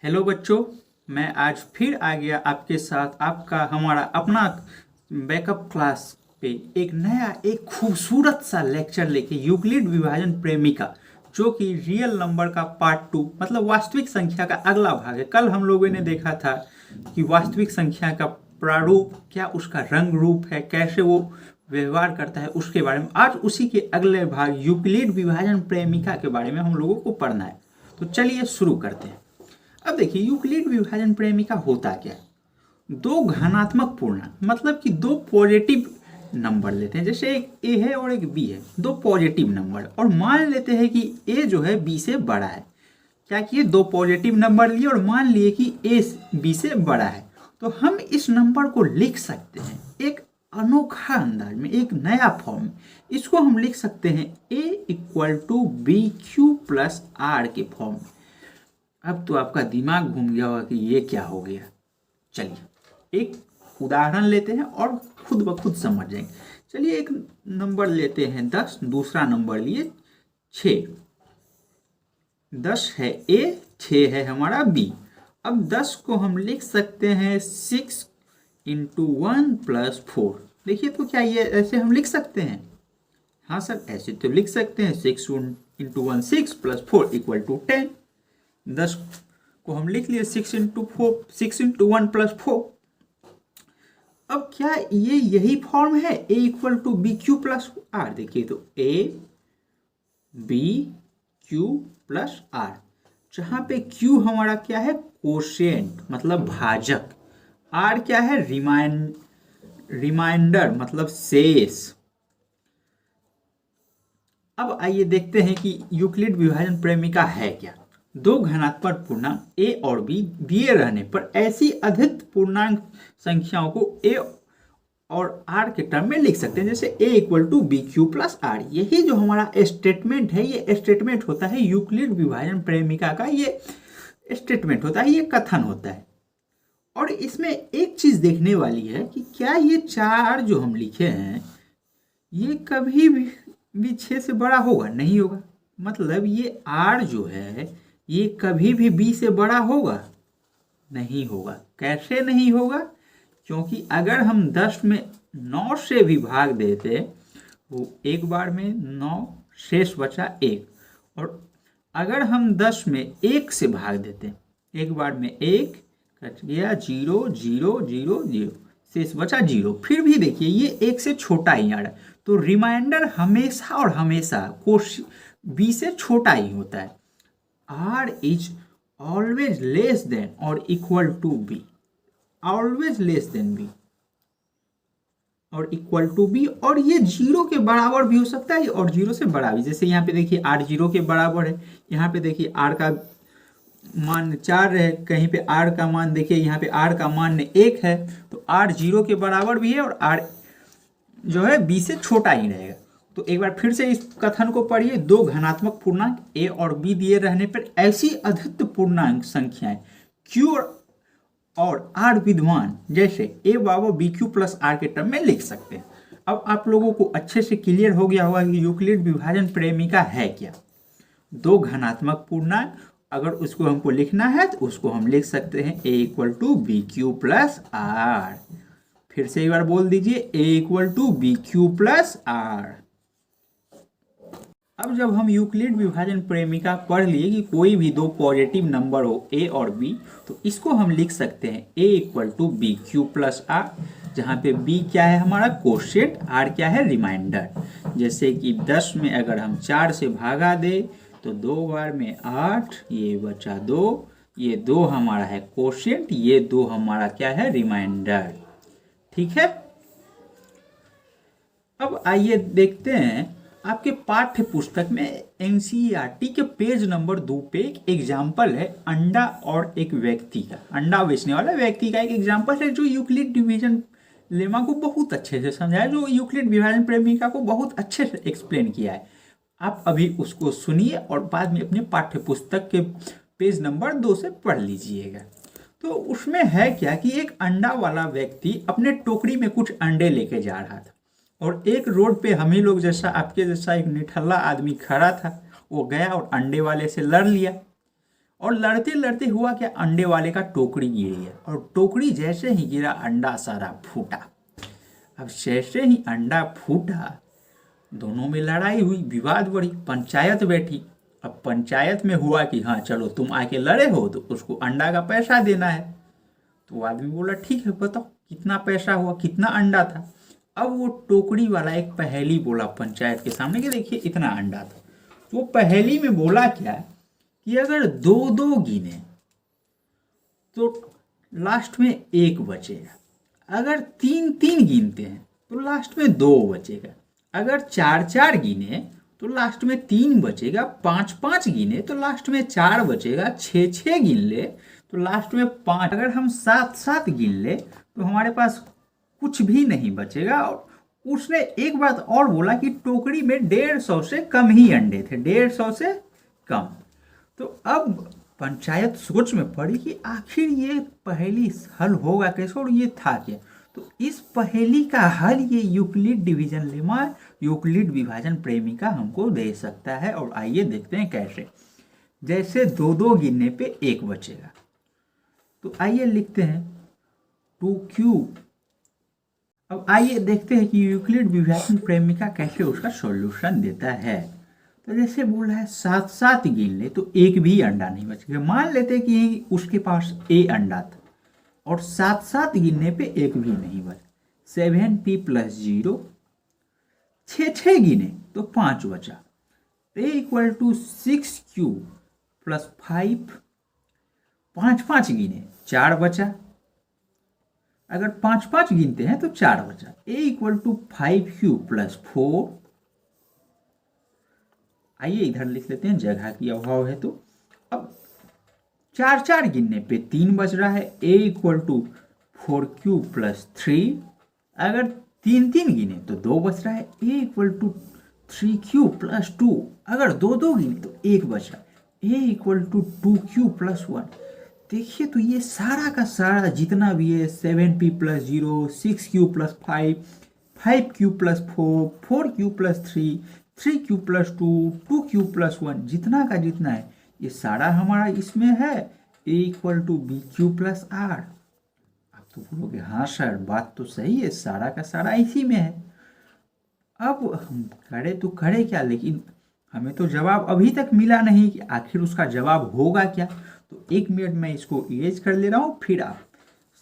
Hello बच्चों, मैं आज फिर आ गया आपके साथ आपका हमारा अपना बैकअप क्लास पे एक खूबसूरत सा लेक्चर लेके यूक्लिड विभाजन प्रेमिका जो कि रियल नंबर का पार्ट 2 मतलब वास्तविक संख्या का अगला भाग है। कल हम लोगों ने देखा था कि वास्तविक संख्या का प्रारूप क्या, उसका रंग रूप है, कैसे वो व्यवहार करता है, उसके बारे में आज उसी के अगले भाग यूक्लिड विभाजन प्रेमिका के बारे में हम लोगों को पढ़ना है। तो चलिए शुरू करते हैं। अब देखिए यूक्लिड विभाजन प्रेमिका होता क्या है। दो घनात्मक पूर्णांक मतलब कि दो पॉजिटिव नंबर लेते हैं, जैसे एक ए है और एक बी है, दो पॉजिटिव नंबर, और मान लेते हैं कि ए जो है बी से बड़ा है। क्या किए, दो पॉजिटिव नंबर लिए और मान लिए कि ए बी से बड़ा है। तो हम इस नंबर को लिख सकते हैं एक अनोखा अंदाज में, एक नया फॉर्म में। इसको हम लिख सकते हैं A equal to B Q plus R के फॉर्म में। अब तो आपका दिमाग घूम गया होगा कि ये क्या हो गया। चलिए एक उदाहरण लेते हैं और खुद ब खुद समझ जाएंगे। चलिए एक नंबर लेते हैं 10, दूसरा नंबर लिए 6। 10 है ए, 6 है हमारा बी। अब 10 को हम लिख सकते हैं 6 इंटू 1 प्लस 4। देखिए तो क्या ये ऐसे हम लिख सकते हैं? हाँ सर, ऐसे तो लिख सकते हैं। 6 इंटू 1 6 प्लस 4 इक्वल टू 10। 10 को हम लिख लिए 6 इंटू 1 प्लस 4। अब क्या ये यही फॉर्म है A equal to B Q plus R? देखिए तो A B Q plus R, जहां पे क्यू हमारा क्या है, कोशेंट मतलब भाजक, आर क्या है, रिमाइंडर मतलब शेष। अब आइए देखते हैं कि यूक्लिड विभाजन प्रेमिका है क्या। दो धनात्मक पूर्णांक ए और बी दिए रहने पर ऐसी अधिक पूर्णांक संख्याओं को ए और आर के टर्म में लिख सकते हैं, जैसे A equal to B Q plus R. यही जो हमारा स्टेटमेंट है, ये स्टेटमेंट होता है यूक्लिड विभाजन प्रेमिका का। ये स्टेटमेंट होता है, ये कथन होता है। और इसमें एक चीज देखने वाली है कि क्या ये चार जो हम लिखे हैं ये कभी भी 6 से बड़ा होगा? नहीं होगा। मतलब ये आर जो है ये कभी भी बी से बड़ा होगा? नहीं होगा। कैसे नहीं होगा? क्योंकि अगर हम 10 में 9 से भी भाग देते वो एक बार में 9, शेष बचा 1। और अगर हम 10 में 1 से भाग देते, एक बार में 1 कट गया, 0 0 0 0, शेष बचा 0। फिर भी देखिए ये 1 से छोटा ही आ रहा है, तो रिमाइंडर हमेशा और हमेशा बी से छोटा ही होता है। R is always less than or equal to B, always less than B और इक्वल टू बी। और ये 0 के बराबर भी हो सकता है और 0 से बड़ा भी। जैसे यहाँ पे देखिए R 0 के बराबर है, यहाँ पे देखिए R का मान 4 है, कहीं पे R का मान देखिए यहाँ पे R का मान 1 है, तो R 0 के बराबर भी है और R जो है B से छोटा ही रहेगा। तो एक बार फिर से इस कथन को पढ़िए। दो धनात्मक पूर्णांक ए और बी दिए रहने पर ऐसी अधिक पूर्णांक संख्याएं क्यू और आर विद्यमान, जैसे ए बराबर बी क्यू प्लस आर के टर्म में लिख सकते हैं। अब आप लोगों को अच्छे से क्लियर हो गया होगा कि यूक्लिड विभाजन प्रेमिका है क्या। दो धनात्मक पूर्णांक, अगर उसको हमको लिखना है तो उसको हम लिख सकते हैं A equal to B Q plus R. फिर से एक बार बोल दीजिए, A equal to B Q plus R. अब जब हम यूक्लिड विभाजन प्रेमिका पढ़ लिए कि कोई भी दो पॉजिटिव नंबर हो ए और बी, तो इसको हम लिख सकते हैं A equal to B Q plus R, जहाँ पे बी क्या है हमारा कोशेंट, आर क्या है रिमाइंडर। जैसे कि 10 में अगर हम 4 से भागा दे तो 2 बार में 8, ये बचा 2, ये 2 हमारा है कोशेंट, ये 2 हमारा क्या है रिमाइंडर। ठीक है। अब आइए देखते हैं आपके पाठ्य पुस्तक में एनसीईआरटी के पेज नंबर 2 पे एक एग्जाम्पल है अंडा और एक व्यक्ति का। अंडा बेचने वाला व्यक्ति का एक एग्जाम्पल है जो यूक्लिड डिवीजन लेमा को बहुत अच्छे से समझाया, जो यूक्लिड विभाजन प्रेमिका को बहुत अच्छे से एक्सप्लेन किया है। आप अभी उसको सुनिए और बाद में अपने पाठ्य पुस्तक के पेज नंबर 2 से पढ़ लीजिएगा। तो उसमें है क्या कि एक अंडा वाला व्यक्ति अपने टोकरी में कुछ अंडे लेके जा रहा था और एक रोड पे हम ही लोग जैसा, आपके जैसा एक निठल्ला आदमी खड़ा था। वो गया और अंडे वाले से लड़ लिया और लड़ते लड़ते हुआ क्या, अंडे वाले का टोकरी गिरी है और टोकरी जैसे ही गिरा अंडा सारा फूटा। अब जैसे ही अंडा फूटा दोनों में लड़ाई हुई, विवाद बढ़ी, पंचायत बैठी। अब पंचायत में हुआ कि हाँ चलो तुम आके लड़े हो तो उसको अंडा का पैसा देना है। तो वो आदमी बोला ठीक है बताओ कितना पैसा हुआ, कितना अंडा था। अब वो टोकरी वाला एक पहेली बोला पंचायत के सामने कि देखिए इतना अंडा था। तो वो पहेली में बोला क्या कि अगर दो दो गिने तो लास्ट में एक बचेगा, अगर तीन तीन गिनते हैं तो लास्ट में दो बचेगा, अगर चार चार गिने तो लास्ट में तीन बचेगा, पांच पांच गिने तो लास्ट में चार बचेगा, छः छः गिन ले तो लास्ट में पांच, अगर हम सात सात गिन ले तो हमारे पास कुछ भी नहीं बचेगा। और उसने एक बात और बोला कि टोकरी में 150 से कम ही अंडे थे, 150 से कम। तो अब पंचायत सोच में पड़ी कि आखिर ये पहेली हल होगा कैसे और ये था क्या। तो इस पहेली का हल ये यूक्लिड डिवीजन लेमा, यूक्लिड विभाजन प्रेमिका हमको दे सकता है। और आइए देखते हैं कैसे। जैसे दो दो गिनने पे एक बचेगा, तो आइए लिखते हैं 2q। अब आइए देखते हैं कि यूक्लिड विभाजन प्रेमिका कैसे उसका सॉल्यूशन देता है। तो जैसे बोल रहा है सात सात गिन ले तो एक भी अंडा नहीं बचेगा। मान लेते कि उसके पास ए अंडा था और सात सात गिनने पे एक भी नहीं बचा, 7p + 0, छः छः गिने तो पाँच बचा, a = 6q + 5, पाँच पाँच गिने चार बचा, अगर पाँच पाँच गिनते हैं तो चार बचा, a = 5q + 4। आइए इधर लिख लेते हैं, जगह की अभाव है तो। अब चार चार गिनने पे तीन बच रहा है, a = 4q + 3, अगर तीन तीन गिने तो दो बच रहा है, a = 3q + 2, अगर दो दो गिने तो एक बच रहा है, a = 2q + 1। देखिए तो ये सारा का सारा जितना भी है 7p + 0, 6q + 5, 5q + 4, 4q + 3, 3q + 2, 2q + 1, जितना का जितना है ये सारा हमारा इसमें है, a = bq + r। आप तो बोलोगे हाँ सर बात तो सही है, सारा का सारा इसी में है। अब हम करे तो करे क्या, लेकिन हमें तो जवाब अभी तक मिला नहीं कि आखिर उसका जवाब होगा क्या। तो एक मिनट में इसको इरेज कर ले रहा हूँ, फिर आप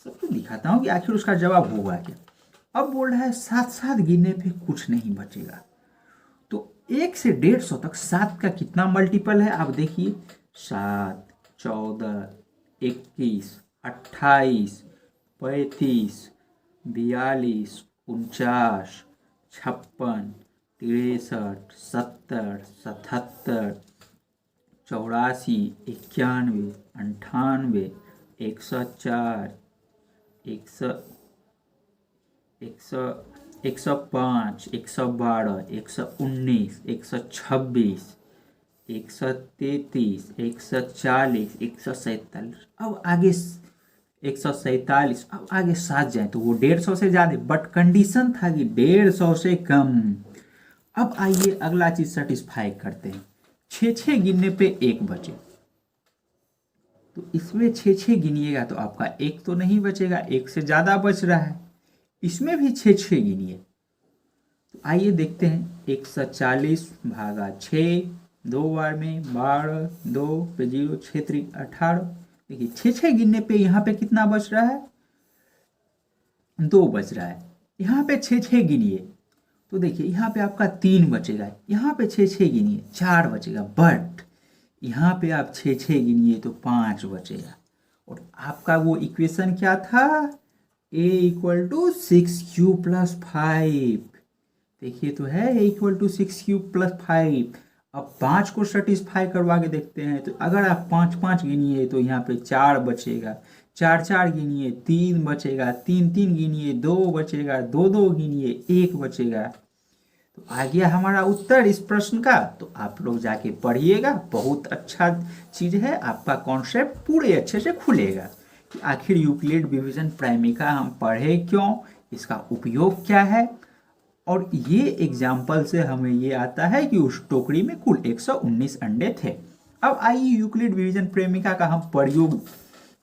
सबको दिखाता हूँ कि आखिर उसका जवाब होगा क्या। अब बोल रहा है सात सात गिनने पे कुछ नहीं बचेगा। तो 1 से 150 तक सात का कितना मल्टीपल है आप देखिए, 7, 14, 21, 28, 35, 42, 49, 56, 63, 70, 77, 84, 91, 98, 104, 105, 112, 119, 126, 133, 140, 147। अब आगे 147, अब आगे 7 जाए तो वो 150 से ज़्यादा, बट कंडीशन था कि 150 से कम। अब आइए अगला चीज सेटिस्फाई करते हैं, छः छः गिनने पे एक बचे, तो इसमें छः छः गिनिएगा तो आपका एक तो नहीं बचेगा, एक से ज़्यादा बच रहा है। इसमें भी छः छः गिनिए, तो आइए देखते हैं 140 भागा 6, 2 बार में 12, 2 पे 0, 6 3 18। देखिए छः छः गिनने पे यहाँ पे कितना बच रहा है, 2 बच रहा है। यहाँ पे छः छः गिनिए तो देखिए यहाँ पे आपका 3 बचेगा, यहाँ पे छः छः गिनिए 4 बचेगा, बट यहाँ पे आप छः छः गिनिए तो 5 बचेगा। और आपका वो इक्वेशन क्या था, a = 6q + 5। देखिए तो है a = 6q + 5। अब 5 को सेटिस्फाई करवा के देखते हैं, तो अगर आप 5 5 गिनिए तो यहाँ पे 4 बचेगा, 4 4 गिनिए 3 बचेगा, 3 3 गिनिए 2 बचेगा, 2 2 गिनिए 1 बचेगा। तो आ गया हमारा उत्तर इस प्रश्न का। तो आप लोग जाके पढ़िएगा, बहुत अच्छा चीज़ है, आपका कॉन्सेप्ट पूरे अच्छे से खुलेगा कि आखिर यूक्लिड डिवीजन प्राइमिका हम पढ़े क्यों, इसका उपयोग क्या है। और ये एग्जाम्पल से हमें ये आता है कि उस टोकरी में कुल 119 अंडे थे। अब आइए यूक्लिड डिवीजन प्रेमिका का हम प्रयोग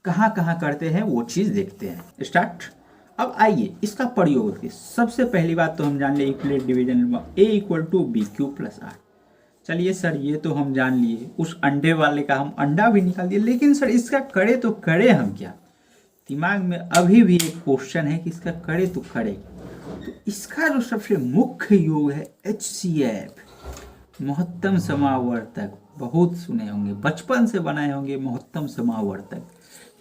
कहाँ कहाँ करते हैं वो चीज़ देखते हैं। स्टार्ट। अब आइए इसका प्रयोग देखिए। सबसे पहली बात तो हम जान लिए Euclid division A equal to B Q plus R. चलिए सर ये तो हम जान लिए, उस अंडे वाले का हम अंडा भी निकाल दिए, लेकिन सर इसका करे तो करे हम क्या। दिमाग में अभी भी एक क्वेश्चन है कि इसका करे तो करे। तो इसका जो सबसे मुख्य योग है HCF, महत्तम समावर्तक। बहुत सुने होंगे, बचपन से बनाए होंगे महत्तम समावर्तक,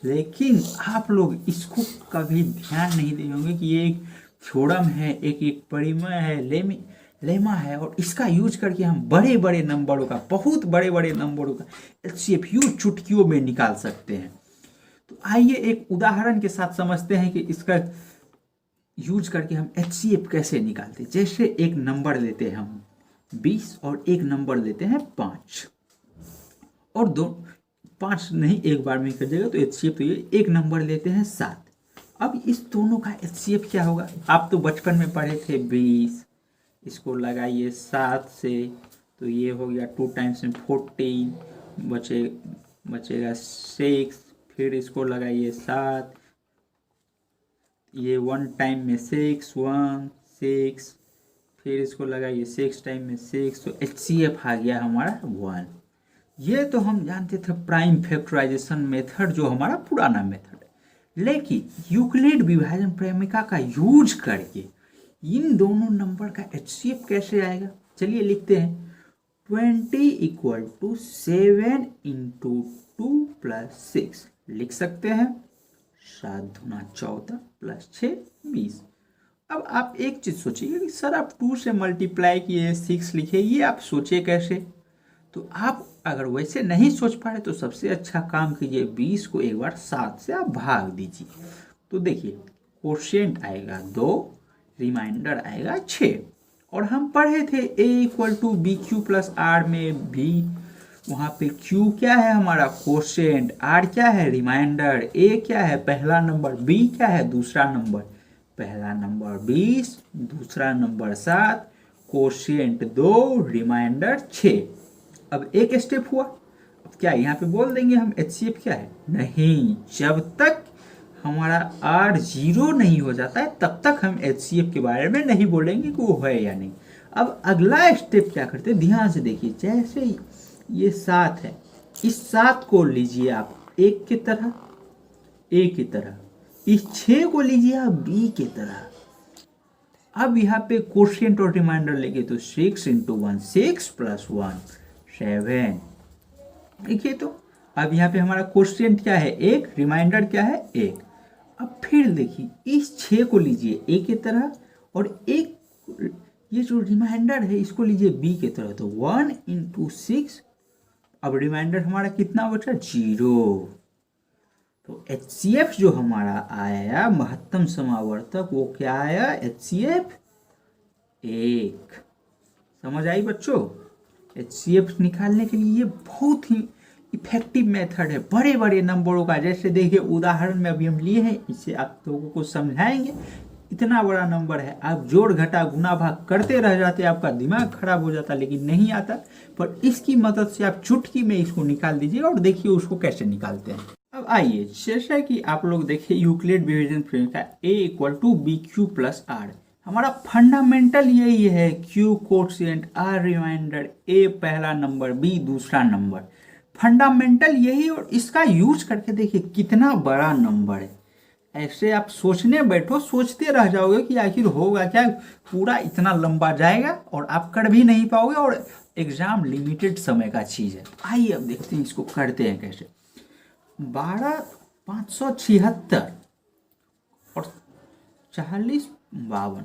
लेकिन आप लोग इसको कभी ध्यान नहीं दिए होंगे कि ये एक थ्योरम है, एक परिमेय है, लेमा है, और इसका यूज करके हम बड़े बड़े नंबरों का, बहुत बड़े बड़े नंबरों का HCF यूं चुटकियों में निकाल सकते हैं। तो आइए एक उदाहरण के साथ समझते हैं कि इसका यूज करके हम HCF कैसे निकालते हैं। जैसे एक नंबर लेते हैं हम 20 और एक नंबर लेते हैं 5, और 5 नहीं एक बार में कर जाएगा तो HCF तो ये एक नंबर लेते हैं 7। अब इस दोनों का HCF क्या होगा। आप तो बचपन में पढ़े थे 20, इसको लगाइए 7 से तो ये हो गया 2 टाइम्स में 14, बचेगा 6, फिर इसको लगाइए 7, ये 1 टाइम में 6, 1 6, फिर इसको लगाइए 6 टाइम में 6, तो HCF आ गया हमारा 1। ये तो हम जानते थे प्राइम फैक्टराइजेशन मेथड, जो हमारा पुराना मेथड है। लेकिन यूक्लिड विभाजन प्रेमिका का यूज करके इन दोनों नंबर का HCF कैसे आएगा। चलिए लिखते हैं 20 इक्वल टू 7 इंटू 2 प्लस 6। लिख सकते हैं 7 दूना 14 प्लस 6 20। अब आप एक चीज सोचिए कि सर आप 2 से मल्टीप्लाई किए 6 लिखे, ये आप सोचे कैसे। तो आप अगर वैसे नहीं सोच पा रहे तो सबसे अच्छा काम कीजिए, 20 को एक बार 7 से आप भाग दीजिए। तो देखिए कोशेंट आएगा 2, रिमाइंडर आएगा 6। और हम पढ़े थे A equal to B Q plus R में भी, वहाँ पे Q क्या है हमारा कोशेंट, R क्या है रिमाइंडर, A क्या है पहला नंबर, B क्या है दूसरा नंबर। पहला नंबर 20, दूसरा नंबर 7, कोशेंट 2, रिमाइंडर 6। अब एक स्टेप हुआ। अब क्या यहाँ पे बोल देंगे हम HCF क्या है। नहीं, जब तक हमारा R 0 नहीं हो जाता है तब तक हम HCF के बारे में नहीं बोलेंगे कि वो है या नहीं। अब अगला स्टेप क्या करते हैं, ध्यान से देखिए। जैसे ये 7 है, इस 7 को लीजिए आप एक की तरह, A की तरह, इस 6 को लीजिए आप B की तरह। अब यहाँ पे कोशेंट और रिमाइंडर लेंगे तो 6 इंटू 1 6 प्लस 1 7। देखिए तो अब यहाँ पे हमारा कोशेंट क्या है 1, रिमाइंडर क्या है 1। अब फिर देखिए इस 6 को लीजिए A की तरह, और एक ये जो रिमाइंडर है इसको लीजिए B की तरह, तो 1 इंटू 6। अब रिमाइंडर हमारा कितना बचा 0। तो HCF जो हमारा आया महत्तम समावर्तक, वो क्या आया HCF 1। समझ आई बच्चों। HCF निकालने के लिए ये बहुत ही इफेक्टिव मेथड है बड़े बड़े नंबरों का। जैसे देखिए उदाहरण में अभी हम लिए हैं, इससे आप लोगों को समझाएंगे। इतना बड़ा नंबर है, आप जोड़ घटा गुना भाग करते रह जाते, आपका दिमाग खराब हो जाता, लेकिन नहीं आता। पर इसकी मदद से आप चुटकी में इसको निकाल दीजिए और देखिए उसको कैसे निकालते हैं। अब आइए, जैसा कि आप लोग देखिए यूक्लिड डिवीजन प्रेमिका A equal to B Q plus R, हमारा फंडामेंटल यही है। Q quotient, R remainder, A पहला नंबर, B दूसरा नंबर, फंडामेंटल यही। और इसका यूज करके देखिए कितना बड़ा नंबर है। ऐसे आप सोचने बैठो, सोचते रह जाओगे कि आखिर होगा क्या, पूरा इतना लंबा जाएगा और आप कर भी नहीं पाओगे, और एग्जाम लिमिटेड समय का चीज़ है। आइए अब देखते हैं इसको करते हैं कैसे। 12,576 और 40,52।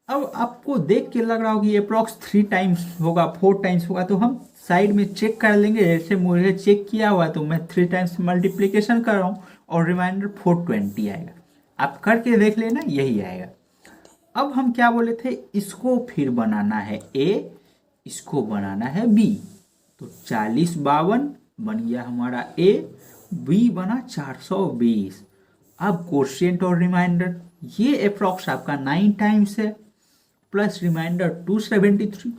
अब आपको देख के लग रहा होगा कि अप्रॉक्स 3 टाइम्स होगा, 4 टाइम्स होगा, तो हम साइड में चेक कर लेंगे। जैसे मुझे चेक किया हुआ तो मैं 3 टाइम्स मल्टीप्लिकेशन कर रहा हूँ और रिमाइंडर 420 आएगा। आप करके देख लेना, यही आएगा। अब हम क्या बोले थे, इसको फिर बनाना है A, इसको बनाना है B। तो 40,52 बन गया हमारा A, B बना 420। अब कोशेंट और रिमाइंडर, ये अप्रॉक्स आपका 9 टाइम्स है, प्लस रिमाइंडर 273,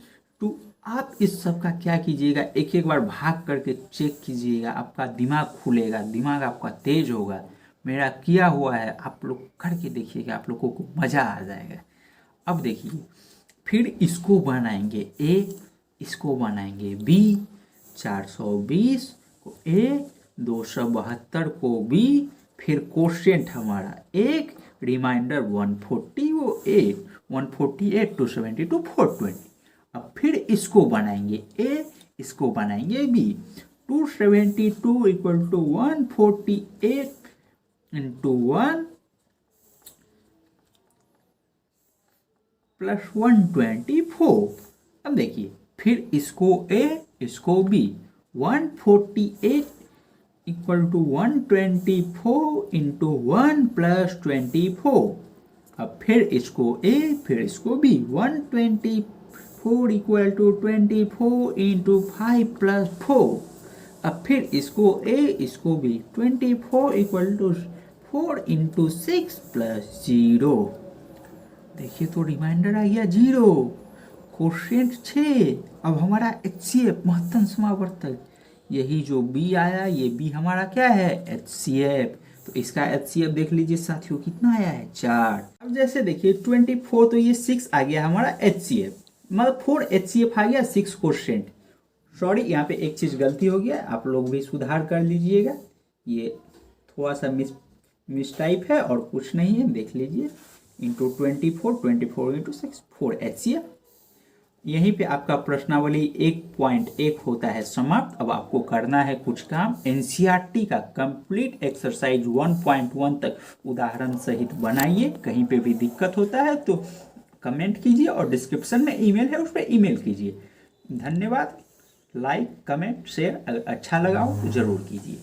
आप इस सब का क्या कीजिएगा, एक एक बार भाग करके चेक कीजिएगा, आपका दिमाग खुलेगा, दिमाग आपका तेज होगा। मेरा किया हुआ है, आप लोग करके देखिएगा, आप लोगों को मज़ा आ जाएगा। अब देखिए, फिर इसको बनाएंगे ए, इसको बनाएंगे बी, 420 को ए, 272 को बी, फिर कोशेंट हमारा एक, रिमाइंडर 140 वो ए, 148 272 420। अब फिर इसको बनाएंगे ए, इसको बनाएंगे B, 272 equal to 148 into 1 plus 124। अब देखिए, फिर इसको ए, इसको B, 148 equal to 124 into 1 plus 24। अब फिर इसको ए, फिर इसको B, 124 equal to 24 into 5 plus 4। अब फिर इसको ए, इसको B, 24 equal to 4 into 6 plus 0। देखिए तो रिमाइंडर आ गया 0, कोशेंट 6। अब हमारा HCF महत्तम समावर्तक, यही जो बी आया, ये बी हमारा क्या है, HCF। तो इसका HCF देख लीजिए साथियों, कितना आया है, 4। अब जैसे देखिए 24, तो ये 6 आ गया हमारा HCF, मतलब 4 HCF आ गया, 6 कोशेंट। सॉरी, यहाँ पे एक चीज़ गलती हो गया, आप लोग भी सुधार कर लीजिएगा, ये थोड़ा सा मिस टाइप है और कुछ नहीं है, देख लीजिए। Into 24 into 6, 4 HCF। यहीं पे आपका प्रश्नावली 1.1 होता है समाप्त। अब आपको करना है कुछ काम, NCERT का कंप्लीट एक्सरसाइज 1.1 तक उदाहरण सहित बनाइए। कहीं पे भी दिक्कत होता है तो कमेंट कीजिए, और डिस्क्रिप्शन में ईमेल है, उस पर ईमेल कीजिए। धन्यवाद। लाइक, कमेंट, शेयर, अगर अच्छा लगा हो तो ज़रूर कीजिए।